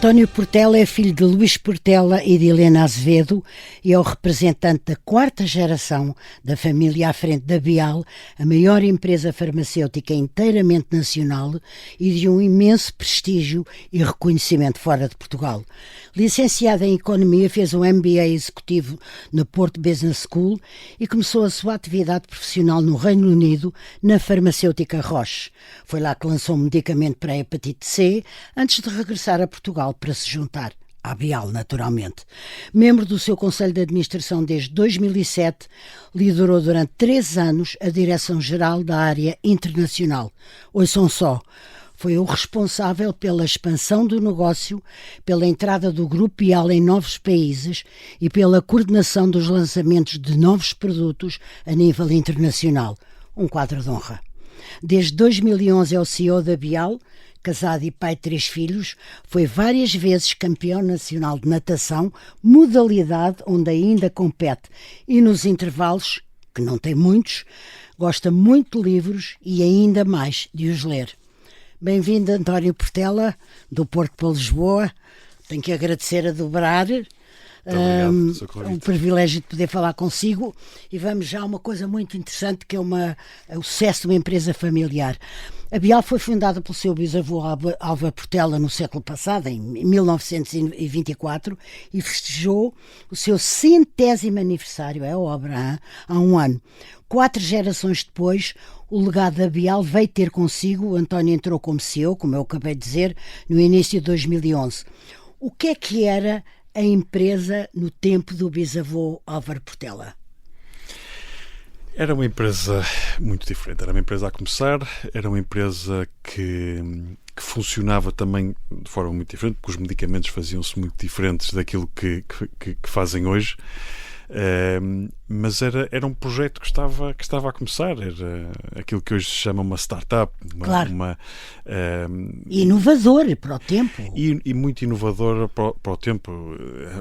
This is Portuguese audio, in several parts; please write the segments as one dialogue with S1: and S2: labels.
S1: António Portela é filho de Luís Portela e de Helena Azevedo e é o representante da quarta geração da família à frente da Bial, a maior empresa farmacêutica inteiramente nacional e de um imenso prestígio e reconhecimento fora de Portugal. Licenciado em Economia, fez um MBA executivo na Porto Business School e começou a sua atividade profissional no Reino Unido, na farmacêutica Roche. Foi lá que lançou um medicamento para a hepatite C, antes de regressar a Portugal para se juntar à Bial, naturalmente. Membro do seu Conselho de Administração desde 2007, liderou durante 3 anos a Direção-Geral da Área Internacional. Ouçam só, foi o responsável pela expansão do negócio, pela entrada do Grupo Bial em novos países e pela coordenação dos lançamentos de novos produtos a nível internacional. Um quadro de honra. Desde 2011 é o CEO da Bial, casado e pai de 3 filhos, foi várias vezes campeão nacional de natação, modalidade onde ainda compete, e nos intervalos, que não tem muitos, gosta muito de livros e ainda mais de os ler. Bem-vindo, António Portela, do Porto para Lisboa. Tenho que agradecer a dobrar. É um privilégio de poder falar consigo e vamos já a uma coisa muito interessante que é o sucesso de uma empresa familiar. A Bial foi fundada pelo seu bisavô Álvaro Portela no século passado, em 1924, e festejou o seu 100º aniversário, é obra, há um ano. 4 gerações depois, o legado da Bial veio ter consigo. O António entrou como CEO, como eu acabei de dizer, no início de 2011. O que era a empresa no tempo do bisavô Álvaro Portela?
S2: Era uma empresa muito diferente. Era uma empresa a começar, era uma empresa que funcionava também de forma muito diferente, porque os medicamentos faziam-se muito diferentes daquilo que fazem hoje. Mas era um projeto que estava a começar, era aquilo que hoje se chama uma startup,
S1: claro. Inovador para o tempo.
S2: E muito inovador para o tempo.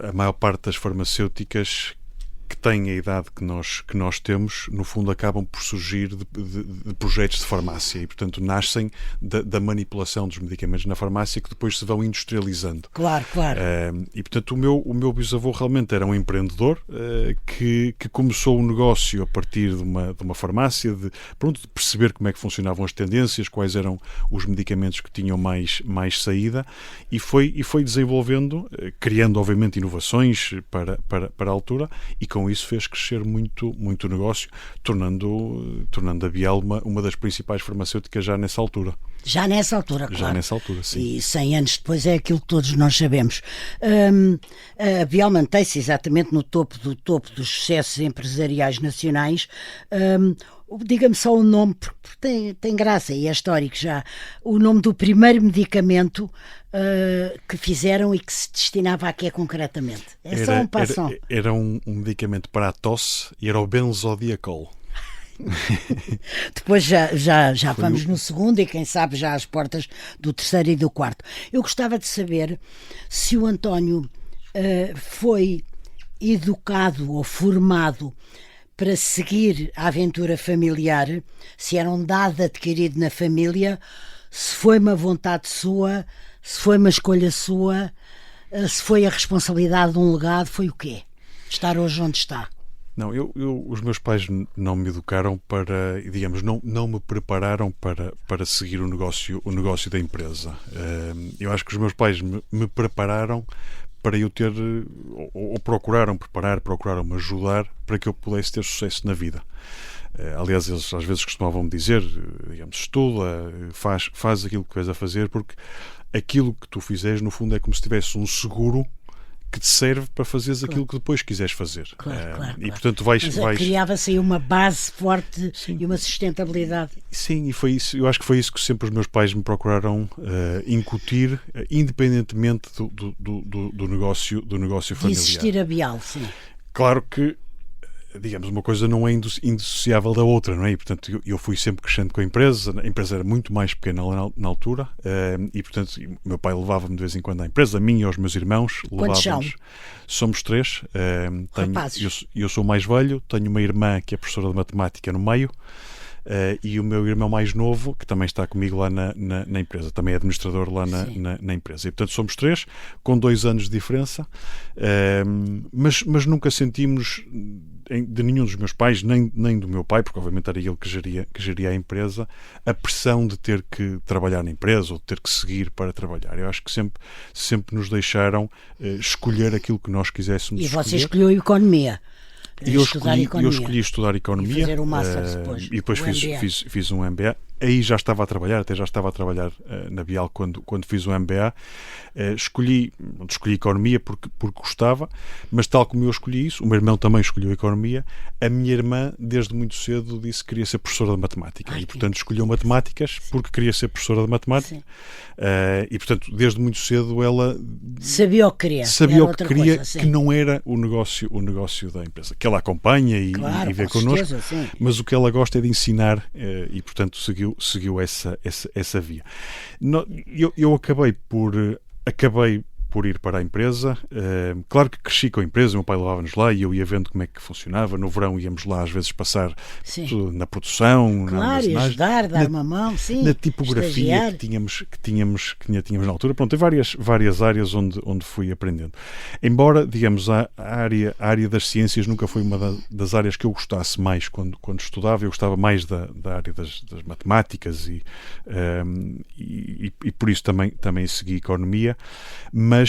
S2: A maior parte das farmacêuticas que têm a idade que nós temos, no fundo acabam por surgir de projetos de farmácia e, portanto, nascem da manipulação dos medicamentos na farmácia que depois se vão industrializando.
S1: Claro.
S2: E, portanto, o meu bisavô realmente era um empreendedor que começou o negócio a partir de uma farmácia, de perceber como é que funcionavam as tendências, quais eram os medicamentos que tinham mais saída e foi desenvolvendo, criando, obviamente, inovações para a altura e com isso fez crescer muito o negócio, tornando a Bial uma das principais farmacêuticas já nessa altura.
S1: Já nessa altura, claro.
S2: Já nessa altura, sim.
S1: E 100 anos depois é aquilo que todos nós sabemos. A Bial mantém-se exatamente no topo dos sucessos empresariais nacionais. Diga-me só o nome, porque tem graça e é histórico já. O nome do primeiro medicamento que fizeram e que se destinava a quê concretamente? Só um passão.
S2: Era um medicamento para a tosse e era o benzodiazol.
S1: Depois já vamos no segundo e quem sabe já às portas do terceiro e do quarto. Eu gostava de saber se o António foi educado ou formado para seguir a aventura familiar, se era um dado adquirido na família, se foi uma vontade sua, se foi uma escolha sua, se foi a responsabilidade de um legado, foi o quê? Estar hoje onde está?
S2: Não, os meus pais não me educaram para, digamos, não me prepararam para seguir o negócio da empresa. Eu acho que os meus pais me prepararam para eu ter, ou procuraram-me ajudar para que eu pudesse ter sucesso na vida. Aliás, eles às vezes costumavam-me dizer, digamos, estuda, faz aquilo que vais a fazer, porque aquilo que tu fizeres, no fundo, é como se tivesse um seguro que te serve para fazeres aquilo que depois quiseres fazer.
S1: Claro.
S2: E, portanto, vais...
S1: Criava-se aí uma base forte. Sim. E uma sustentabilidade.
S2: Sim, e foi isso. Eu acho que foi isso que sempre os meus pais me procuraram incutir, independentemente do negócio familiar.
S1: De existir a Bial, sim.
S2: Claro que, digamos, uma coisa não é indissociável da outra, não é? E, portanto, eu fui sempre crescendo com a empresa era muito mais pequena na altura, e, portanto, o meu pai levava-me de vez em quando à empresa, a mim e aos meus irmãos.
S1: Quantos são?
S2: Somos 3. Eu sou o mais velho, tenho uma irmã que é professora de matemática no meio, e o meu irmão mais novo, que também está comigo lá na empresa, também é administrador lá na empresa. E, portanto, somos 3, com 2 anos de diferença, mas nunca sentimos de nenhum dos meus pais, nem do meu pai, porque obviamente era ele que geria a empresa, a pressão de ter que trabalhar na empresa ou de ter que seguir para trabalhar. Eu acho que sempre nos deixaram escolher aquilo que nós quiséssemos escolher.
S1: E você escolheu economia.
S2: Eu escolhi estudar economia,
S1: e fazer o Master depois.
S2: E depois fiz um MBA. Aí já estava a trabalhar na Bial quando fiz o MBA. Escolhi economia porque gostava, mas tal como eu escolhi isso, o meu irmão também escolheu economia. A minha irmã, desde muito cedo, disse que queria ser professora de matemática. E, portanto, escolheu matemáticas porque queria ser professora de matemática. E, portanto, desde muito cedo ela
S1: sabia o que queria.
S2: Sabia o que queria, que não era o negócio da empresa. Que ela acompanha e vê connosco, mas o que ela gosta é de ensinar e, portanto, seguiu essa via. Eu acabei por ir para a empresa. Claro que cresci com a empresa, meu pai levava-nos lá e eu ia vendo como é que funcionava. No verão íamos lá às vezes passar na produção, na
S1: ajudar, dar uma mão,
S2: na tipografia que tínhamos na altura. Pronto, tem várias áreas onde fui aprendendo. Embora, digamos, a área das ciências nunca foi uma das áreas que eu gostasse mais quando estudava. Eu gostava mais da área das matemáticas e por isso também segui economia. Mas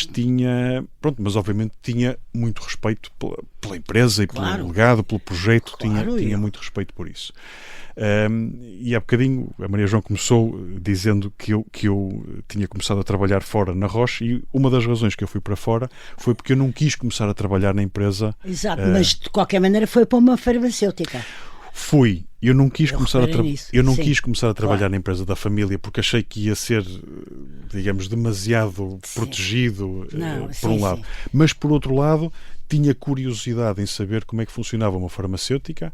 S2: tinha, mas obviamente tinha muito respeito pela empresa e pelo legado, pelo projeto, tinha muito respeito por isso. E há bocadinho a Maria João começou dizendo que eu tinha começado a trabalhar fora na Roche, e uma das razões que eu fui para fora foi porque eu não quis começar a trabalhar na empresa.
S1: Exato, mas de qualquer maneira foi para uma farmacêutica.
S2: Fui. Eu não quis começar a trabalhar na empresa da família porque achei que ia ser, digamos, demasiado protegido, por um lado. Mas, por outro lado, tinha curiosidade em saber como é que funcionava uma farmacêutica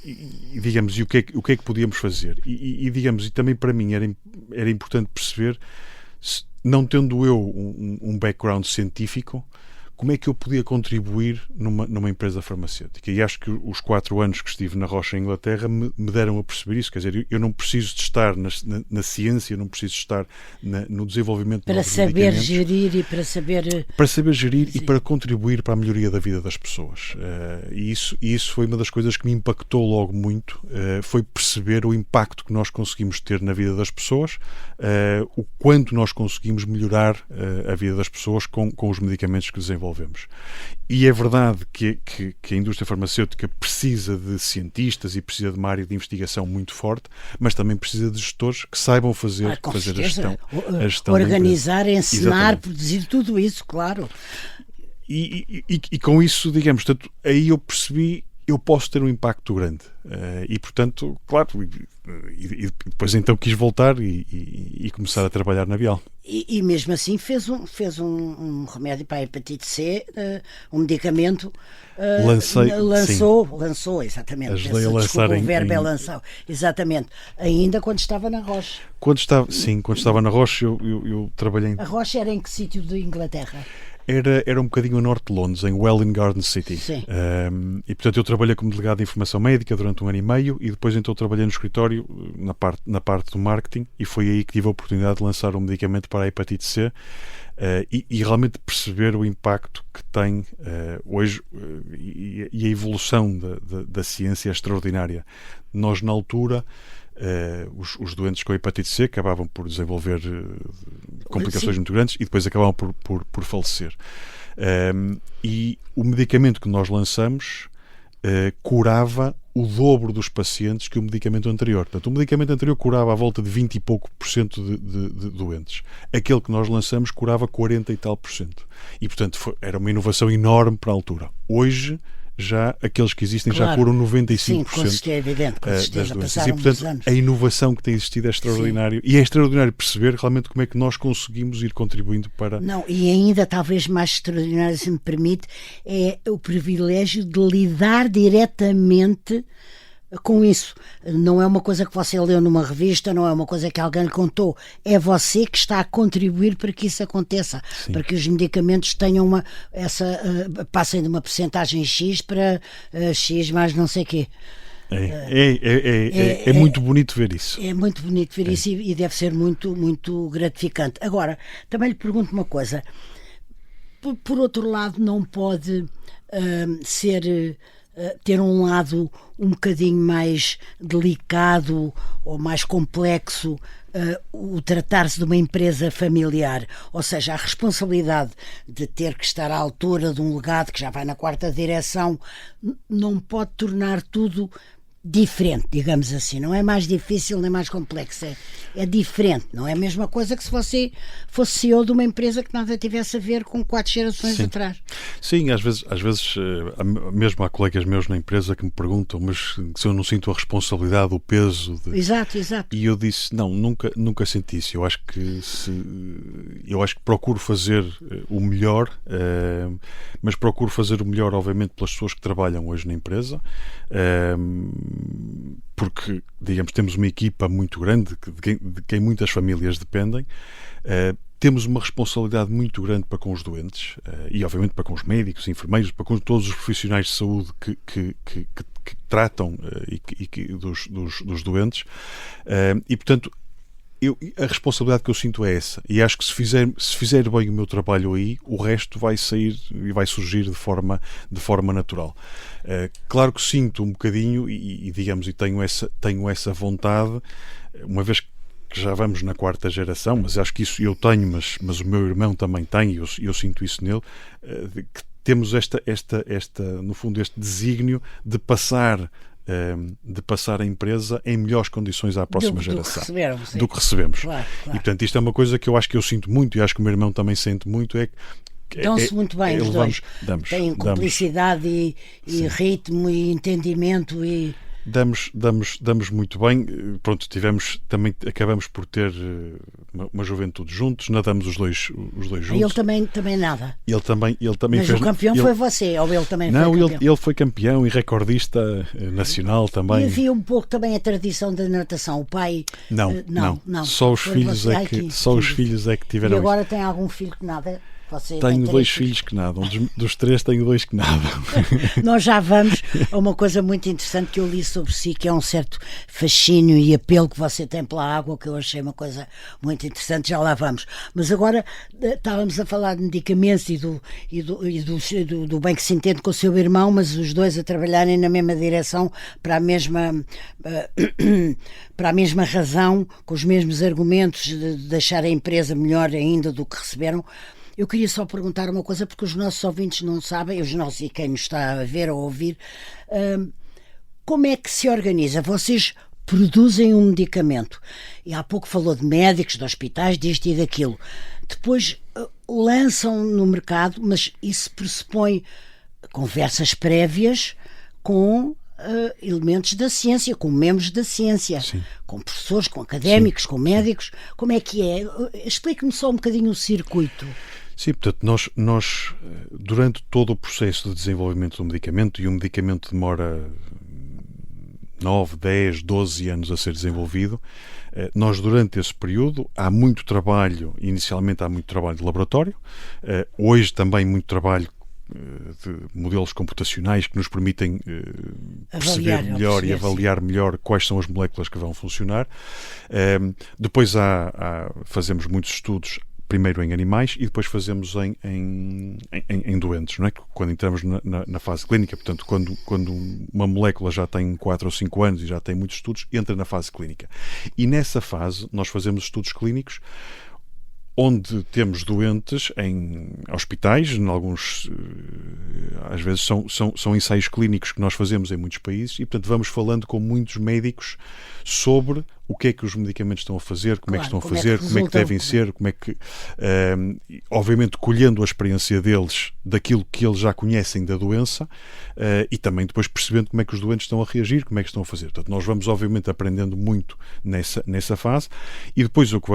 S2: e digamos, e o que é que podíamos fazer. E também para mim era importante perceber, não tendo eu um background científico, como é que eu podia contribuir numa empresa farmacêutica. E acho que os 4 anos que estive na Roche, em Inglaterra, me deram a perceber isso. Quer dizer, eu não preciso de estar na ciência, eu não preciso de estar no desenvolvimento de novos medicamentos.
S1: Para saber gerir
S2: e para contribuir para a melhoria da vida das pessoas. E isso foi uma das coisas que me impactou logo muito, foi perceber o impacto que nós conseguimos ter na vida das pessoas, o quanto nós conseguimos melhorar a vida das pessoas com os medicamentos que desenvolvemos. E é verdade que a indústria farmacêutica precisa de cientistas e precisa de uma área de investigação muito forte, mas também precisa de gestores que saibam fazer a gestão
S1: organizar, ensinar, produzir tudo isso, claro.
S2: E com isso, digamos, portanto, aí eu percebi, eu posso ter um impacto grande. E, portanto, claro, e depois então quis voltar e começar a trabalhar na Bial.
S1: E mesmo assim fez um remédio para a hepatite C, um medicamento. Lançou, exatamente.
S2: Ajudei a lançar
S1: o verbo é lançar. Exatamente. Ainda quando estava na Roche.
S2: Quando estava na Roche, eu trabalhei.
S1: A Roche era em que sítio de Inglaterra?
S2: Era um bocadinho a norte de Londres, em Welwyn Garden City. E, portanto, eu trabalhei como delegado de informação médica durante 1 ano e meio e depois então trabalhei no escritório na parte do marketing, e foi aí que tive a oportunidade de lançar um medicamento para a hepatite C e realmente perceber o impacto que tem hoje, e a evolução da ciência é extraordinária. Nós, na altura, os doentes com hepatite C acabavam por desenvolver complicações muito grandes e depois acabavam por falecer. E o medicamento que nós lançamos curava o dobro dos pacientes que o medicamento anterior. Portanto, o medicamento anterior curava à volta de 20 e pouco por cento de doentes. Aquele que nós lançamos curava 40 e tal por cento. E, portanto, era uma inovação enorme para a altura. Hoje, já aqueles que existem já curam 95%
S1: Sim, com é evidente,
S2: das doenças. E, portanto, a inovação que tem existido é extraordinário. Sim. E é extraordinário perceber realmente como é que nós conseguimos ir contribuindo para...
S1: Não, e ainda talvez mais extraordinário, se me permite, é o privilégio de lidar diretamente com isso. Não é uma coisa que você leu numa revista, não é uma coisa que alguém lhe contou, é você que está a contribuir para que isso aconteça. Sim. Para que os medicamentos tenham passem de uma percentagem X para X mais não sei o quê.
S2: É muito bonito ver isso.
S1: É muito bonito ver isso e deve ser muito, muito gratificante. Agora, também lhe pergunto uma coisa. Por outro lado, não pode ter um lado um bocadinho mais delicado ou mais complexo, o tratar-se de uma empresa familiar, ou seja, a responsabilidade de ter que estar à altura de um legado que já vai na quarta direção não pode tornar tudo diferente, digamos assim. Não é mais difícil nem mais complexo, é diferente. Não é a mesma coisa que se você fosse CEO de uma empresa que nada tivesse a ver com 4 gerações atrás.
S2: Sim, às vezes mesmo há colegas meus na empresa que me perguntam, mas se eu não sinto a responsabilidade, o peso
S1: Exato.
S2: E eu disse, não, nunca senti isso. Eu acho que procuro fazer o melhor, mas procuro fazer o melhor, obviamente, pelas pessoas que trabalham hoje na empresa, porque, digamos, temos uma equipa muito grande de quem muitas famílias dependem. Temos uma responsabilidade muito grande para com os doentes e, obviamente, para com os médicos, enfermeiros, para com todos os profissionais de saúde que tratam dos doentes. E, portanto, a responsabilidade que eu sinto é essa. E acho que se fizer bem o meu trabalho aí, o resto vai sair e vai surgir de forma natural. Claro que sinto um bocadinho e tenho essa vontade, uma vez que já vamos na 4ª geração, mas acho que isso eu tenho, mas o meu irmão também tem, e eu sinto isso nele, que temos no fundo, este desígnio de passar a empresa em melhores condições à próxima geração do que recebemos.
S1: Claro.
S2: E, portanto, isto é uma coisa que eu acho que eu sinto muito, e acho que o meu irmão também sente muito,
S1: dão-se muito bem os dois. Têm cumplicidade e ritmo e entendimento e...
S2: Damos muito bem. Pronto, acabamos por ter uma juventude juntos, nadamos os dois juntos.
S1: Ele também nada.
S2: Ele também
S1: Mas o campeão foi você, ou ele também foi campeão?
S2: Não, ele foi campeão e recordista nacional também.
S1: E havia um pouco também a tradição da natação. O pai... Não.
S2: Só os filhos é que tiveram.
S1: E agora tem algum filho que nada?
S2: Tenho 2 filhos que nadam, dos 3 tenho 2 que nadam.
S1: Nós já vamos a uma coisa muito interessante que eu li sobre si, que é um certo fascínio e apelo que você tem pela água, que eu achei uma coisa muito interessante, já lá vamos. Mas agora estávamos a falar de medicamentos e do bem que se entende com o seu irmão, mas os dois a trabalharem na mesma direção para a mesma razão, com os mesmos argumentos de deixar a empresa melhor ainda do que receberam. Eu queria só perguntar uma coisa, porque os nossos ouvintes não sabem, os nossos e quem nos está a ver ou a ouvir, como é que se organiza? Vocês produzem um medicamento, e há pouco falou de médicos, de hospitais, disto e daquilo. Depois lançam no mercado, mas isso pressupõe conversas prévias com elementos da ciência, com membros da ciência.
S2: Sim.
S1: Com professores, com académicos, com médicos. Como é que é? Explique-me só um bocadinho o circuito.
S2: Sim, portanto, nós durante todo o processo de desenvolvimento do medicamento, e o medicamento demora 9, 10, 12 anos a ser desenvolvido, nós durante esse período inicialmente há muito trabalho de laboratório, hoje também muito trabalho de modelos computacionais que nos permitem perceber melhor e avaliar melhor quais são as moléculas que vão funcionar. Depois fazemos muitos estudos, primeiro em animais e depois fazemos em doentes, não é? Quando entramos na fase clínica, portanto, quando uma molécula já tem 4 ou 5 anos e já tem muitos estudos, entra na fase clínica. E nessa fase nós fazemos estudos clínicos onde temos doentes em hospitais, em alguns, às vezes são ensaios clínicos que nós fazemos em muitos países, e portanto vamos falando com muitos médicos sobre o que é que os medicamentos estão a fazer, como é que estão a fazer, como é que devem ser, como é que, obviamente colhendo a experiência deles, daquilo que eles já conhecem da doença, e também depois percebendo como é que os doentes estão a reagir, como é que estão a fazer. Portanto, nós vamos obviamente aprendendo muito nessa fase, e depois o que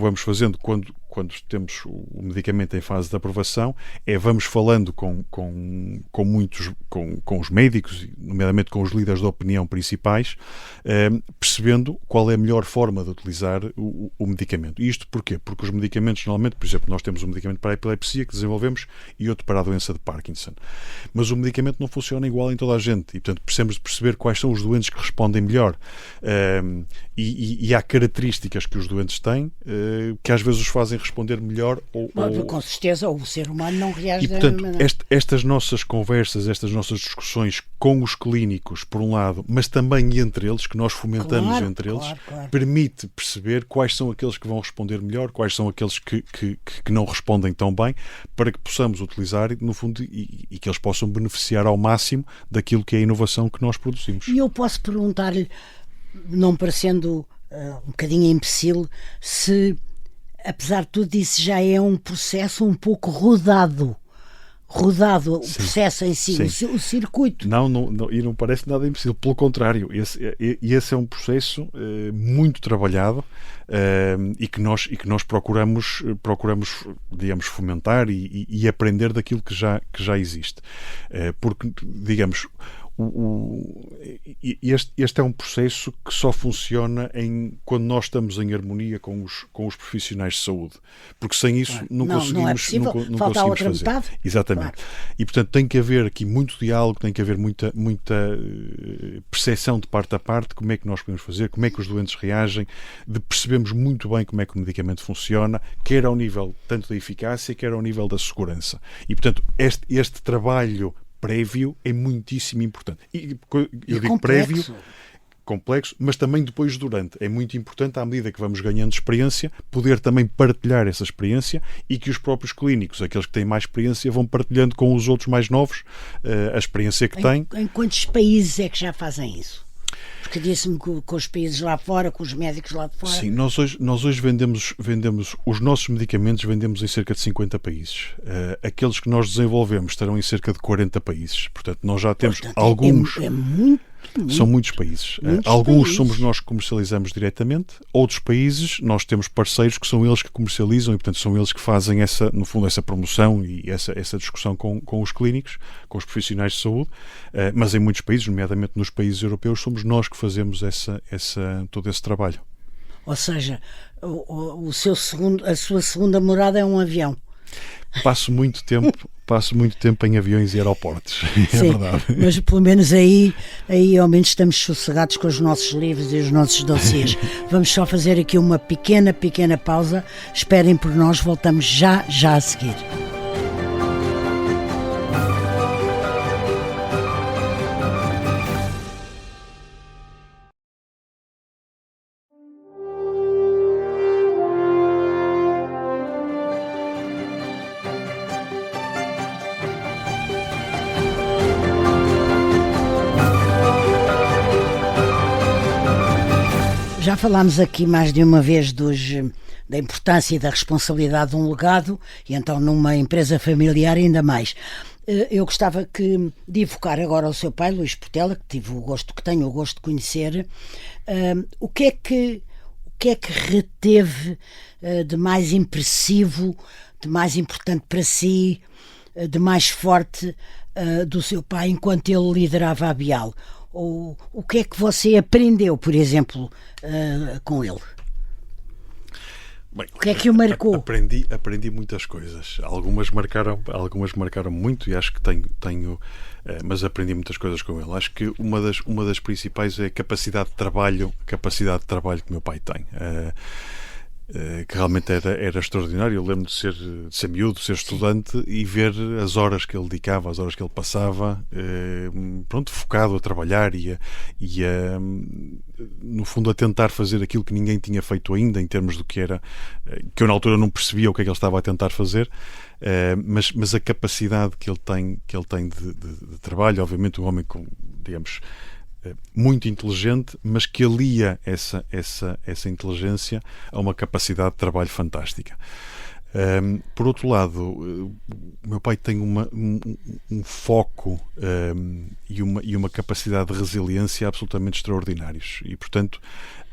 S2: vamos fazendo quando quando temos o medicamento em fase de aprovação, vamos falando com os médicos, nomeadamente com os líderes de opinião principais, percebendo qual é a melhor forma de utilizar o medicamento. E isto porquê? Porque os medicamentos, normalmente, por exemplo, nós temos um medicamento para a epilepsia que desenvolvemos e outro para a doença de Parkinson. Mas o medicamento não funciona igual em toda a gente e, portanto, precisamos de perceber quais são os doentes que respondem melhor. E há características que os doentes têm que às vezes os fazem responder melhor
S1: com certeza, o ser humano não reage
S2: e, portanto, estas nossas conversas, estas nossas discussões com os clínicos, por um lado, mas também entre eles, que nós fomentamos entre eles, permite perceber quais são aqueles que vão responder melhor, quais são aqueles que não respondem tão bem, para que possamos utilizar, no fundo, e que eles possam beneficiar ao máximo daquilo que é a inovação que nós produzimos.
S1: E eu posso perguntar-lhe, não parecendo um bocadinho imbecil, se, apesar de tudo isso, já é um processo um pouco rodado o processo em si, o circuito.
S2: Não, e não parece nada imbecil, pelo contrário, esse é um processo muito trabalhado e que nós procuramos, digamos, fomentar e aprender daquilo que já existe. Porque, digamos, este é um processo que só funciona quando nós estamos em harmonia com os profissionais de saúde, porque sem isso não conseguimos, não conseguimos fazer. Metade? Exatamente. Claro. E portanto tem que haver aqui muito diálogo, tem que haver muita percepção de parte a parte, como é que nós podemos fazer, como é que os doentes reagem, de percebermos muito bem como é que o medicamento funciona, quer ao nível tanto da eficácia, quer ao nível da segurança. E portanto este trabalho prévio é muitíssimo importante. Eu digo prévio, complexo, mas também depois durante. É muito importante, à medida que vamos ganhando experiência, poder também partilhar essa experiência e que os próprios clínicos, aqueles que têm mais experiência, vão partilhando com os outros mais novos a experiência que têm.
S1: Em quantos países é que já fazem isso? Porque disse-me que com os países lá fora, com os médicos lá de fora...
S2: Sim, nós hoje vendemos os nossos medicamentos, vendemos em cerca de 50 países. Aqueles que nós desenvolvemos estarão em cerca de 40 países. Portanto, nós já temos alguns... São muitos países. Alguns somos nós que comercializamos diretamente, outros países nós temos parceiros que são eles que comercializam e, portanto, são eles que fazem no fundo, essa promoção e essa discussão com os clínicos, com os profissionais de saúde, mas em muitos países, nomeadamente nos países europeus, somos nós que fazemos todo esse trabalho.
S1: Ou seja, a sua segunda morada é um avião.
S2: Passo muito tempo em aviões e aeroportos. É verdade.
S1: Mas pelo menos aí ao menos estamos sossegados com os nossos livros e os nossos dossiês. Vamos só fazer aqui uma pequena pausa. Esperem por nós, voltamos já a seguir. Já falámos aqui mais de uma vez da importância e da responsabilidade de um legado e então numa empresa familiar ainda mais. Eu gostava de evocar agora o seu pai, Luís Portela, que tenho o gosto de conhecer. O que é que reteve de mais impressivo, de mais importante para si, de mais forte do seu pai enquanto ele liderava a Bial? Ou o que é que você aprendeu, por exemplo, com ele?
S2: Bem,
S1: o que é que o marcou?
S2: Aprendi muitas coisas. Algumas marcaram muito e acho que tenho mas aprendi muitas coisas com ele. Acho que uma das principais é a capacidade de trabalho que meu pai tem. Que realmente era extraordinário. Eu lembro de ser miúdo, de ser estudante e ver as horas que ele dedicava, as horas que ele passava, focado a trabalhar e no fundo a tentar fazer aquilo que ninguém tinha feito ainda, em termos do que era, que eu na altura não percebia o que é que ele estava a tentar fazer, mas a capacidade que ele tem de trabalho, obviamente um homem com, digamos, muito inteligente, mas que alia essa inteligência a uma capacidade de trabalho fantástica. Por outro lado, o meu pai tem um foco e uma capacidade de resiliência absolutamente extraordinários e, portanto,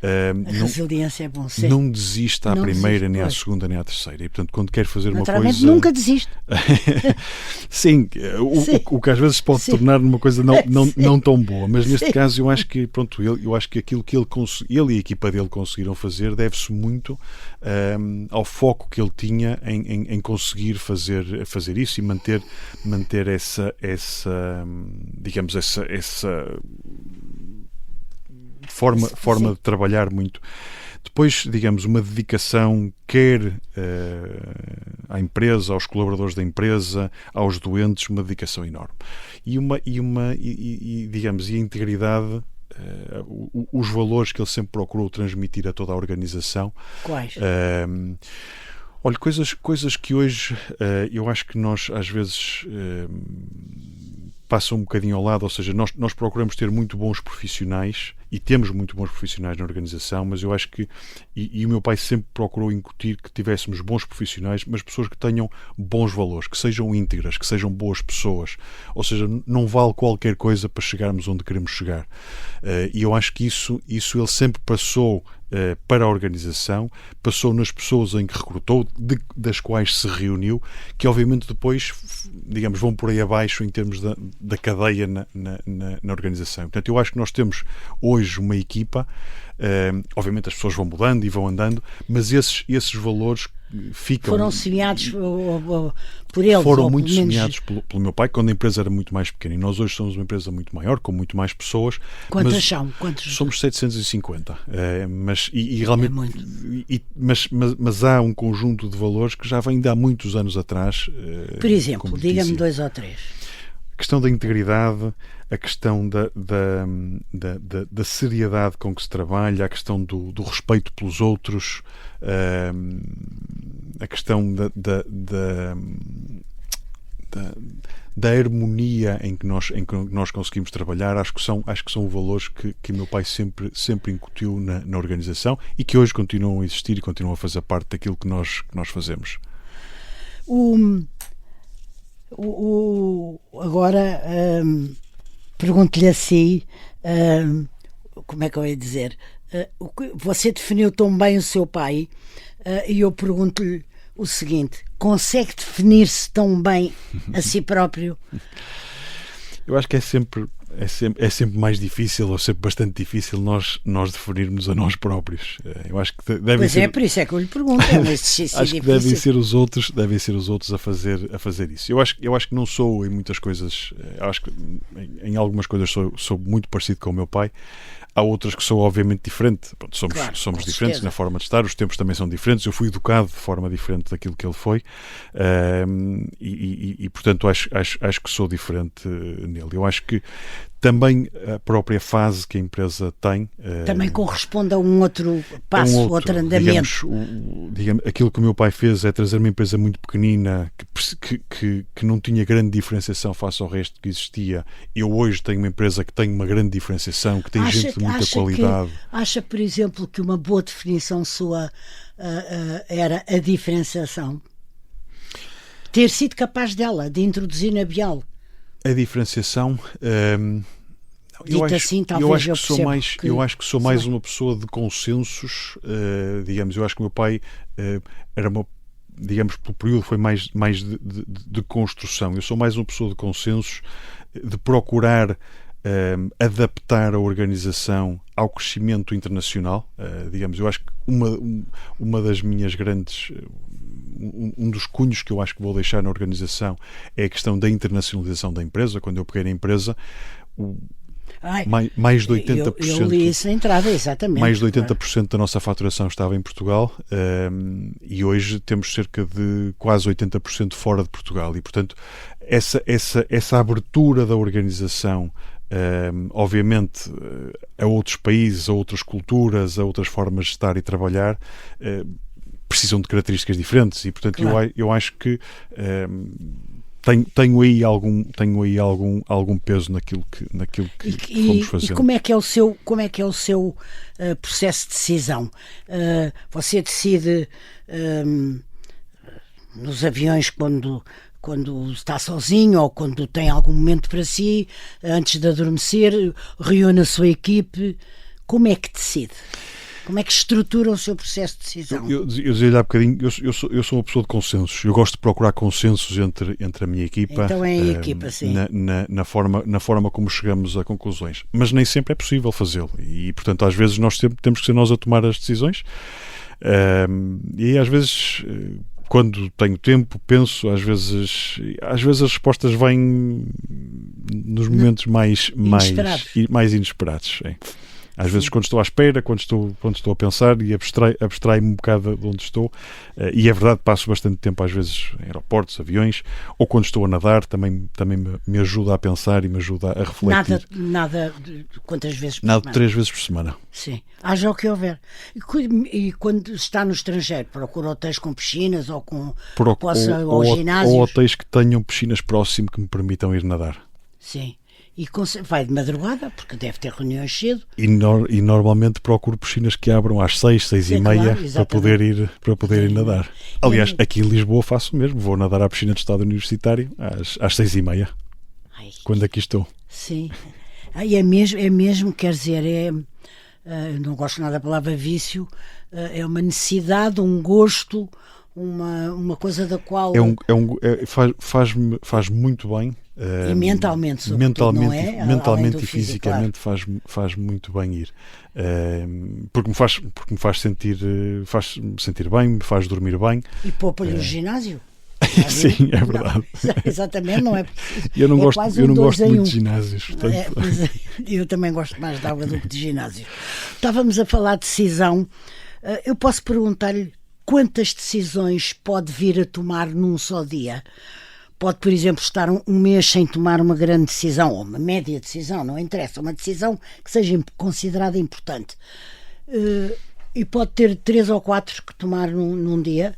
S1: A resiliência é bom ser.
S2: Não desista à
S1: Não
S2: primeira,
S1: desiste,
S2: nem à
S1: pois.
S2: segunda, nem à terceira. E, portanto, quando quer fazer uma
S1: Naturalmente,
S2: coisa...
S1: nunca desiste.
S2: Sim, o que às vezes pode
S1: Sim.
S2: tornar numa coisa não,
S1: Sim.
S2: não tão boa, mas neste
S1: Sim.
S2: caso eu acho que, pronto, eu acho que aquilo que ele e a equipa dele conseguiram fazer deve-se muito ao foco que ele tinha em conseguir fazer isso e manter essa digamos, essa forma de trabalhar muito. Depois, digamos, uma dedicação quer à empresa, aos colaboradores da empresa, aos doentes, uma dedicação enorme. Digamos, e a integridade, os valores que ele sempre procurou transmitir a toda a organização.
S1: Quais?
S2: Olha, coisas que hoje eu acho que nós às vezes passam um bocadinho ao lado, ou seja, nós procuramos ter muito bons profissionais e temos muito bons profissionais na organização, mas eu acho que, e o meu pai sempre procurou incutir que tivéssemos bons profissionais, mas pessoas que tenham bons valores, que sejam íntegras, que sejam boas pessoas, ou seja, não vale qualquer coisa para chegarmos onde queremos chegar. E eu acho que isso ele sempre passou para a organização, passou nas pessoas em que recrutou, das quais se reuniu, que obviamente depois, digamos, vão por aí abaixo em termos da cadeia na organização. Portanto, eu acho que nós temos hoje uma equipa, obviamente as pessoas vão mudando e vão andando, mas esses valores ficam...
S1: Foram semeados por eles?
S2: Foram
S1: ou
S2: muito
S1: pelo menos...
S2: semeados pelo meu pai, quando a empresa era muito mais pequena. E nós hoje somos uma empresa muito maior, com muito mais pessoas.
S1: Quantas são?
S2: Somos 750. Realmente,
S1: é muito.
S2: Mas há um conjunto de valores que já vem de há muitos anos atrás.
S1: Por exemplo, diga-me 2 ou 3.
S2: A questão da integridade, a questão da seriedade com que se trabalha, a questão do respeito pelos outros, a questão da harmonia em que nós conseguimos trabalhar. Acho que são valores que o meu pai sempre incutiu na organização e que hoje continuam a existir e continuam a fazer parte daquilo que nós fazemos.
S1: Agora pergunto-lhe assim, como é que eu ia dizer? Você definiu tão bem o seu pai e eu pergunto-lhe o seguinte: consegue definir-se tão bem a si próprio?
S2: Eu acho que é sempre mais difícil, ou sempre bastante difícil nós definirmos a nós próprios. Eu acho que
S1: por isso é que eu lhe pergunto. É um exercício
S2: acho que
S1: difícil.
S2: devem ser os outros a fazer isso. Eu acho que não sou em muitas coisas, acho que em algumas coisas sou muito parecido com o meu pai. Há outras que sou obviamente diferente. Pronto, somos diferentes
S1: certeza.
S2: na forma de estar, os tempos também são diferentes. Eu fui educado de forma diferente daquilo que ele foi, portanto acho que sou diferente nele. Eu acho que também a própria fase que a empresa tem
S1: também corresponde a um outro passo, outro andamento.
S2: Digamos, aquilo que o meu pai fez é trazer uma empresa muito pequenina que não tinha grande diferenciação face ao resto que existia. Eu hoje tenho uma empresa que tem uma grande diferenciação, que tem gente de muita qualidade.
S1: Acha, por exemplo, que uma boa definição sua era a diferenciação? Ter sido capaz dela, de introduzir na Bial?
S2: A diferenciação,
S1: eu
S2: acho que sou mais uma pessoa de consensos, digamos. Eu acho que o meu pai era digamos, pelo período foi mais de construção. Eu sou mais uma pessoa de consensos, de procurar adaptar a organização ao crescimento internacional. Digamos, eu acho que uma das minhas grandes... Um dos cunhos que eu acho que vou deixar na organização é a questão da internacionalização da empresa. Quando eu peguei na empresa, mais de 80%.
S1: Eu li isso na entrada, exatamente.
S2: Mais de 80% da nossa faturação estava em Portugal, e hoje temos cerca de quase 80% fora de Portugal. E, portanto, essa abertura da organização, obviamente, a outros países, a outras culturas, a outras formas de estar e trabalhar, precisam de características diferentes e, portanto, claro. eu acho que tenho aí algum peso naquilo que fomos fazendo.
S1: E como é que é o seu processo de decisão? Você decide nos aviões quando está sozinho ou quando tem algum momento para si, antes de adormecer, reúne a sua equipe? Como é que decide? Como é que estrutura o seu processo de decisão?
S2: Eu dizia-lhe há bocadinho, eu sou uma pessoa de consensos. Eu gosto de procurar consensos entre a minha equipa.
S1: Então é a equipa, sim.
S2: Na forma como chegamos a conclusões. Mas nem sempre é possível fazê-lo. E, portanto, às vezes nós temos que ser nós a tomar as decisões. E às vezes, quando tenho tempo, penso, às vezes as respostas vêm nos momentos mais inesperados. Sim. Às vezes, quando estou à espera, quando estou a pensar e abstrai-me um bocado de onde estou, e é verdade, passo bastante tempo às vezes em aeroportos, aviões, ou quando estou a nadar, também me ajuda a pensar e me ajuda a refletir.
S1: Nada quantas vezes por
S2: semana?
S1: Nada
S2: 3 vezes por semana.
S1: Sim, haja o que houver. E quando está no estrangeiro, procura hotéis com piscinas ou com ou ginásios?
S2: Ou hotéis que tenham piscinas próximo que me permitam ir nadar.
S1: Sim. E vai de madrugada, porque deve ter reuniões cedo.
S2: E normalmente procuro piscinas que abram às 6, 6:30 claro, para poder ir nadar. Aliás, aqui em Lisboa faço o mesmo. Vou nadar à piscina de Estado Universitário às 6:30, quando aqui estou.
S1: Sim. É mesmo, quer dizer, não gosto nada da palavra vício, é uma necessidade, um gosto, uma coisa da qual...
S2: Faz muito bem.
S1: E mentalmente,
S2: mentalmente e fisicamente, claro. faz muito bem ir, porque me faz sentir bem, me faz dormir bem.
S1: E poupa-lhe o ginásio.
S2: Sim, é verdade.
S1: Não, exatamente, não é?
S2: Eu não gosto muito de ginásios. Portanto...
S1: eu também gosto mais de água do que de ginásio. Estávamos a falar de decisão. Eu posso perguntar-lhe quantas decisões pode vir a tomar num só dia? Pode, por exemplo, estar um mês sem tomar uma grande decisão, ou uma média decisão, não interessa, uma decisão que seja considerada importante. E pode ter 3 ou 4 que tomar num dia.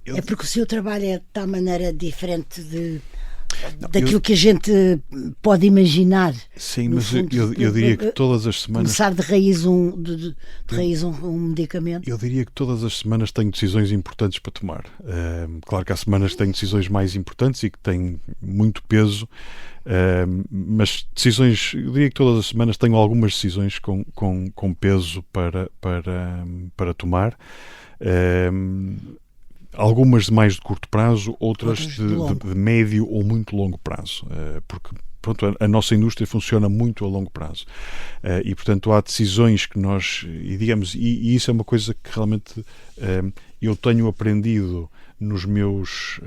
S1: É porque o seu trabalho é de tal maneira diferente daquilo que a gente pode imaginar.
S2: Sim, mas fundo, eu diria que todas as semanas...
S1: Começar de raiz um medicamento.
S2: Eu diria que todas as semanas tenho decisões importantes para tomar. Claro que há semanas que tenho decisões mais importantes e que têm muito peso, mas decisões... Eu diria que todas as semanas tenho algumas decisões com peso para tomar. Algumas de mais de curto prazo, outras de médio ou muito longo prazo, porque pronto, a nossa indústria funciona muito a longo prazo, e portanto há decisões que nós, e isso é uma coisa que realmente eu tenho aprendido nos meus,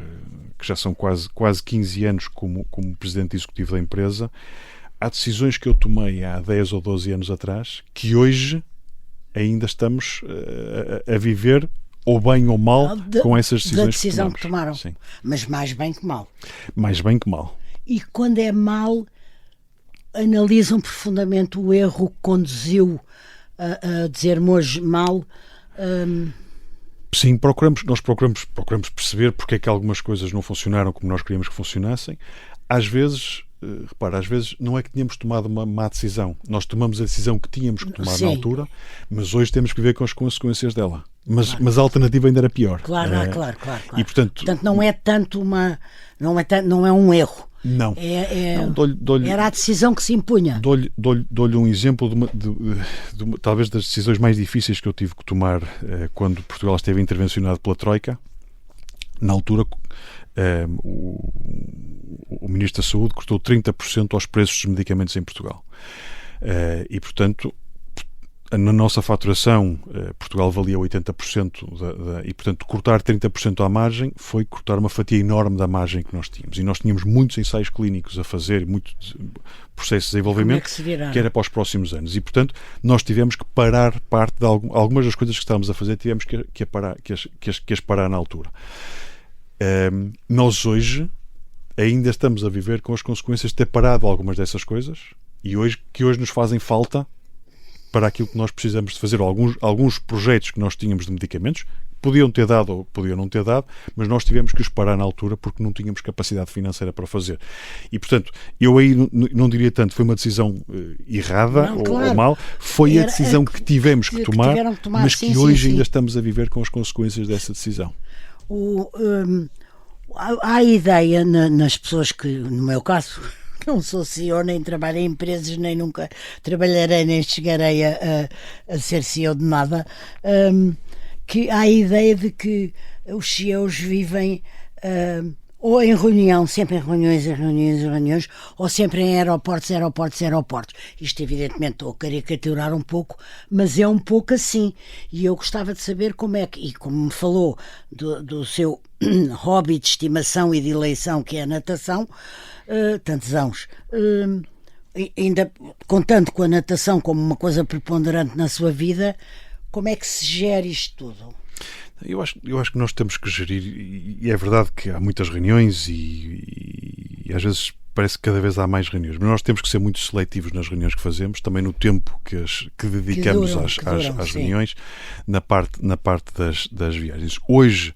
S2: que já são quase 15 anos como presidente executivo da empresa. Há decisões que eu tomei há 10 ou 12 anos atrás, que hoje ainda estamos a viver, ou bem ou mal, com essas decisões
S1: da decisão que tomaram.
S2: Sim.
S1: Mas mais bem que mal.
S2: Mais bem que mal.
S1: E quando é mal, analisam profundamente o erro que conduziu a dizer-me hoje mal?
S2: Sim, nós procuramos perceber porque é que algumas coisas não funcionaram como nós queríamos que funcionassem. Às vezes... Repara, às vezes não é que tínhamos tomado uma má decisão. Nós tomamos a decisão que tínhamos que tomar na altura, mas hoje temos que viver com as consequências dela. Mas a alternativa ainda era pior.
S1: Claro.
S2: E, portanto,
S1: não é tanto não é um erro.
S2: Não.
S1: Era a decisão que se impunha.
S2: Dou-lhe um exemplo talvez das decisões mais difíceis que eu tive que tomar quando Portugal esteve intervencionado pela Troika. Na altura, o Ministro da Saúde cortou 30% aos preços dos medicamentos em Portugal. E, portanto, na nossa faturação, Portugal valia 80%, e, portanto, cortar 30% à margem foi cortar uma fatia enorme da margem que nós tínhamos. E nós tínhamos muitos ensaios clínicos a fazer, muitos processos de desenvolvimento que era para os próximos anos. E, portanto, nós tivemos que parar parte de algumas das coisas que estávamos a fazer, tivemos que as parar na altura. Nós hoje ainda estamos a viver com as consequências de ter parado algumas dessas coisas que hoje nos fazem falta para aquilo que nós precisamos de fazer. Alguns projetos que nós tínhamos de medicamentos podiam ter dado ou podiam não ter dado, mas nós tivemos que os parar na altura porque não tínhamos capacidade financeira para fazer. E, portanto, eu aí não diria tanto foi uma decisão errada ou mal, foi a decisão que tivemos que tomar, mas que hoje ainda estamos a viver com as consequências dessa decisão.
S1: Há a ideia nas pessoas que, no meu caso, não sou CEO, nem trabalho em empresas, nem nunca trabalharei, nem chegarei a ser CEO de nada, que há a ideia de que os CEOs vivem ou em reunião, sempre em reuniões, em reuniões, em reuniões, ou sempre em aeroportos, aeroportos, aeroportos. Isto, evidentemente, estou a caricaturar um pouco, mas é um pouco assim. E eu gostava de saber como é que, e como me falou do seu hobby de estimação e de eleição, que é a natação, tantos anos, ainda contando com a natação como uma coisa preponderante na sua vida, como é que se gera isto tudo?
S2: Eu acho que nós temos que gerir, e é verdade que há muitas reuniões e às vezes parece que cada vez há mais reuniões, mas nós temos que ser muito seletivos nas reuniões que fazemos, também no tempo que dedicamos às reuniões, na parte das viagens. Hoje,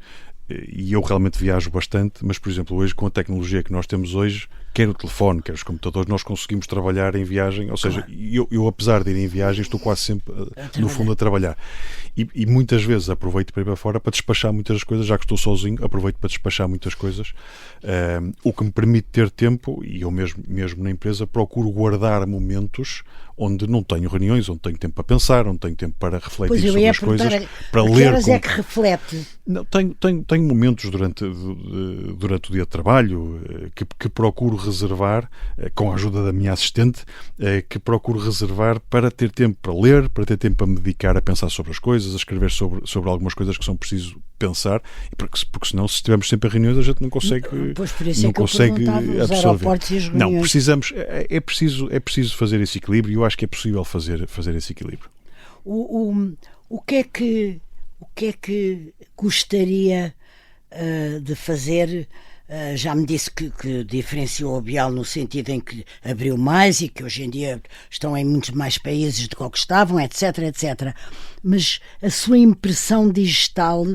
S2: e eu realmente viajo bastante, mas, por exemplo, hoje, com a tecnologia que nós temos hoje, quer o telefone, quer os computadores, nós conseguimos trabalhar em viagem, ou seja, eu apesar de ir em viagem, estou quase sempre, no fundo, a trabalhar. E muitas vezes aproveito para ir para fora para despachar muitas coisas, já que estou sozinho, aproveito para despachar muitas coisas, o que me permite ter tempo, e eu mesmo na empresa procuro guardar momentos onde não tenho reuniões, onde tenho tempo para pensar, onde tenho tempo para refletir sobre as coisas, para ler.
S1: Que horas é que reflete?
S2: Não, tenho momentos durante o dia de trabalho que procuro reservar, com a ajuda da minha assistente, que procuro reservar para ter tempo para ler, para ter tempo para me dedicar a pensar sobre as coisas, a escrever sobre algumas coisas que são preciso pensar, porque senão, se estivermos sempre em reuniões, a gente não consegue, não consegue absorver. Não, precisamos, é preciso fazer esse equilíbrio, e eu acho que é possível fazer esse equilíbrio.
S1: O que é que gostaria de fazer? Já me disse que diferenciou a Bial no sentido em que abriu mais e que hoje em dia estão em muitos mais países do que estavam, etc, etc. Mas a sua impressão digital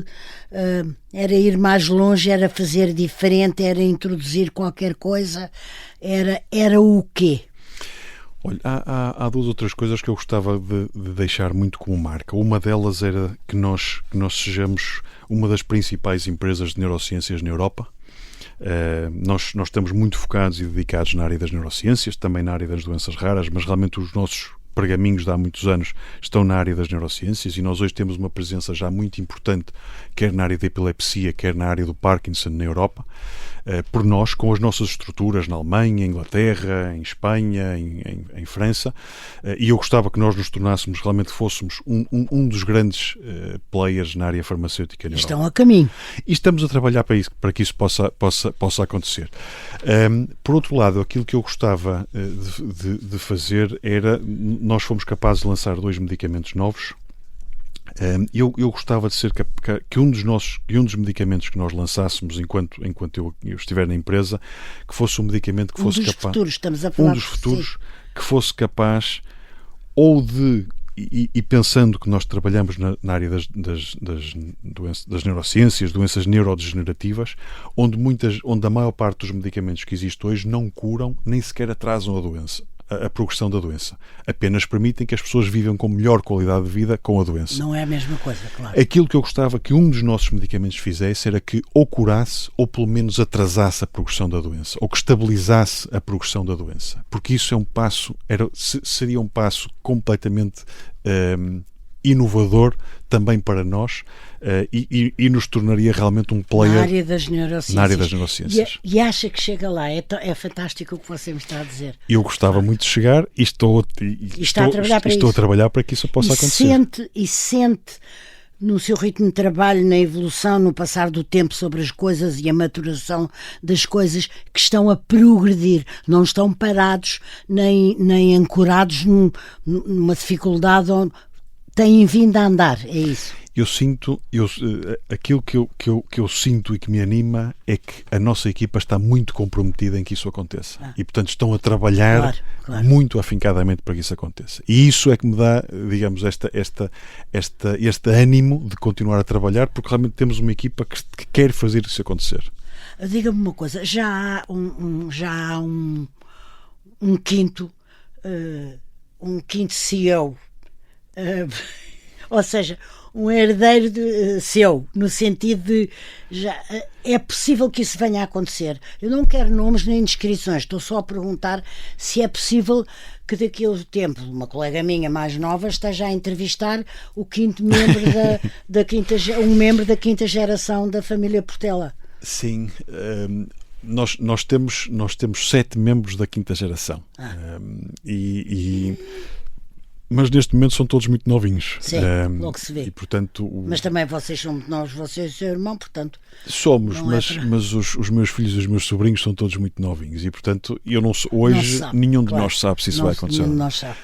S1: era ir mais longe, era fazer diferente, era introduzir qualquer coisa, era o quê?
S2: Olha, há duas outras coisas que eu gostava de deixar muito como marca. Uma delas era que nós sejamos uma das principais empresas de neurociências na Europa. Nós estamos muito focados e dedicados na área das neurociências, também na área das doenças raras, mas realmente os nossos pergaminhos de há muitos anos estão na área das neurociências, e nós hoje temos uma presença já muito importante, quer na área da epilepsia, quer na área do Parkinson na Europa, por nós, com as nossas estruturas na Alemanha, em Inglaterra, em Espanha, em França, e eu gostava que nós nos tornássemos, realmente fôssemos um dos grandes players na área farmacêutica na Europa.
S1: Estão a caminho.
S2: E estamos a trabalhar para que isso possa acontecer. Por outro lado, aquilo que eu gostava de fazer era, nós fomos capazes de lançar 2 medicamentos novos. Eu gostava de ser que um dos medicamentos que nós lançássemos enquanto eu estiver na empresa, que fosse um medicamento que fosse capaz,
S1: futuros, estamos a falar
S2: um dos futuros, que fosse capaz ou de, e pensando que nós trabalhamos na área das neurociências, doenças neurodegenerativas, onde a maior parte dos medicamentos que existem hoje não curam, nem sequer atrasam a progressão da doença. Apenas permitem que as pessoas vivam com melhor qualidade de vida com a doença.
S1: Não é a mesma coisa, claro.
S2: Aquilo que eu gostava que um dos nossos medicamentos fizesse era que ou curasse ou pelo menos atrasasse a progressão da doença, ou que estabilizasse a progressão da doença. Porque isso seria um passo completamente inovador também para nós, e nos tornaria realmente um player
S1: na área das neurociências. E acha que chega lá? É fantástico o que você me está a dizer.
S2: Eu gostava muito de chegar e estou a trabalhar para que isso possa acontecer.
S1: Sente no seu ritmo de trabalho, na evolução, no passar do tempo sobre as coisas e a maturação das coisas, que estão a progredir, não estão parados nem ancorados numa dificuldade, onde têm vindo a andar, é isso?
S2: Aquilo que eu sinto e que me anima é que a nossa equipa está muito comprometida em que isso aconteça. E, portanto, estão a trabalhar muito afincadamente para que isso aconteça. E isso é que me dá, digamos, este ânimo de continuar a trabalhar, porque realmente temos uma equipa que quer fazer isso acontecer.
S1: Diga-me uma coisa, já há um quinto CEO, ou seja, um herdeiro seu, no sentido de é possível que isso venha a acontecer. Eu não quero nomes nem descrições, estou só a perguntar se é possível que daqui a um tempo uma colega minha mais nova esteja a entrevistar o quinto membro um membro da quinta geração da família Portela.
S2: Sim, nós temos 7 membros da quinta geração. Mas neste momento são todos muito novinhos.
S1: Sim, logo se vê.
S2: E, portanto,
S1: mas também vocês são muito novos, vocês e o seu irmão, portanto...
S2: Somos, mas os meus filhos e os meus sobrinhos são todos muito novinhos e, portanto, eu não sei, hoje nenhum de nós sabe se isso vai acontecer.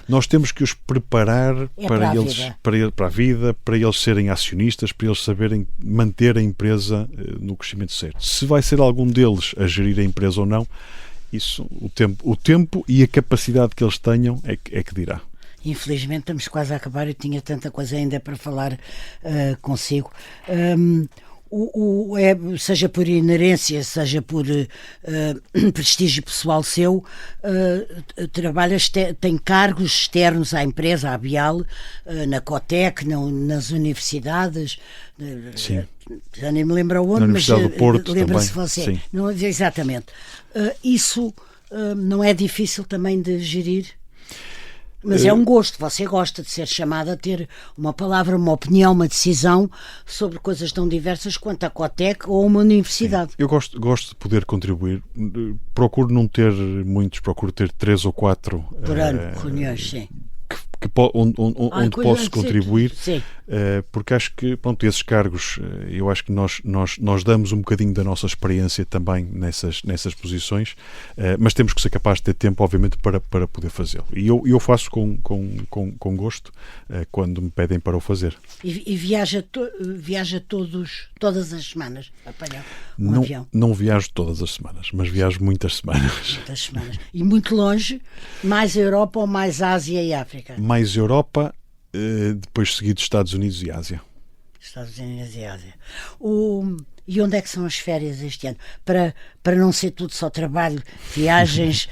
S2: Nós temos que os preparar para a vida, para eles serem acionistas, para eles saberem manter a empresa no crescimento certo. Se vai ser algum deles a gerir a empresa ou não, isso, o tempo e a capacidade que eles tenham é que dirá.
S1: Infelizmente estamos quase a acabar, eu tinha tanta coisa ainda para falar consigo. Seja por inerência, seja por prestígio pessoal seu, tem cargos externos à empresa, à Bial, na Cotec, nas universidades.
S2: Sim.
S1: Já nem me lembro onde, mas lembra-se você. Não, exatamente. Isso não é difícil também de gerir? Mas é um gosto, você gosta de ser chamado a ter uma palavra, uma opinião, uma decisão sobre coisas tão diversas quanto a Cotec ou uma universidade.
S2: Sim. Eu gosto de poder contribuir. Procuro não ter muitos, procuro ter 3 ou 4
S1: por ano, reuniões, sim.
S2: Onde posso contribuir, porque acho que esses cargos, eu acho que nós damos um bocadinho da nossa experiência também nessas posições, mas temos que ser capazes de ter tempo, obviamente, para poder fazê-lo. E eu faço com gosto quando me pedem para o fazer.
S1: E viaja todas as semanas a apanhar um avião?
S2: Não viajo todas as semanas, mas viajo muitas semanas.
S1: Muitas semanas. E muito longe, mais Europa ou mais Ásia e África?
S2: Mais Europa, depois seguido Estados Unidos e Ásia.
S1: Estados Unidos e Ásia. E onde é que são as férias este ano? Para não ser tudo só trabalho, viagens,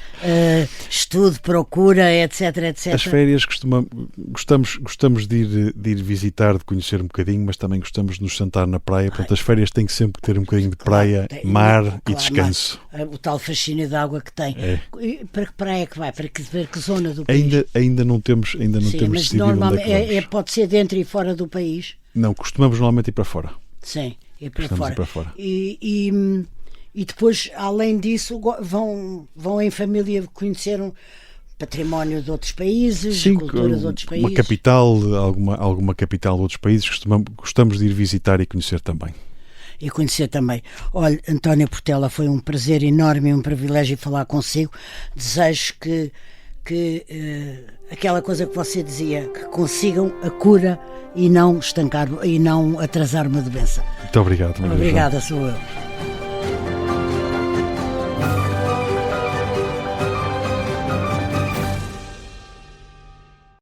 S1: estudo, procura, etc, etc.
S2: As férias gostamos de ir visitar, de conhecer um bocadinho, mas também gostamos de nos sentar na praia. Portanto, as férias têm que sempre ter um bocadinho de praia, mar e descanso.
S1: O tal fascínio da água que tem. E para que praia é que vai? Para que zona do país?
S2: Ainda não temos decidido.
S1: Mas normalmente pode ser dentro e fora do país?
S2: Não, costumamos normalmente ir para fora.
S1: Sim. Ir para fora. E depois, além disso, vão em família conhecer um património de outros países, cultura de outros países.
S2: Uma capital, alguma capital de outros países, gostamos de ir visitar e conhecer também.
S1: Olha, António Portela, foi um prazer enorme e um privilégio falar consigo. Desejo que aquela coisa que você dizia, que consigam a cura e não estancar e não atrasar uma doença.
S2: Muito obrigado.
S1: Obrigada, sou eu.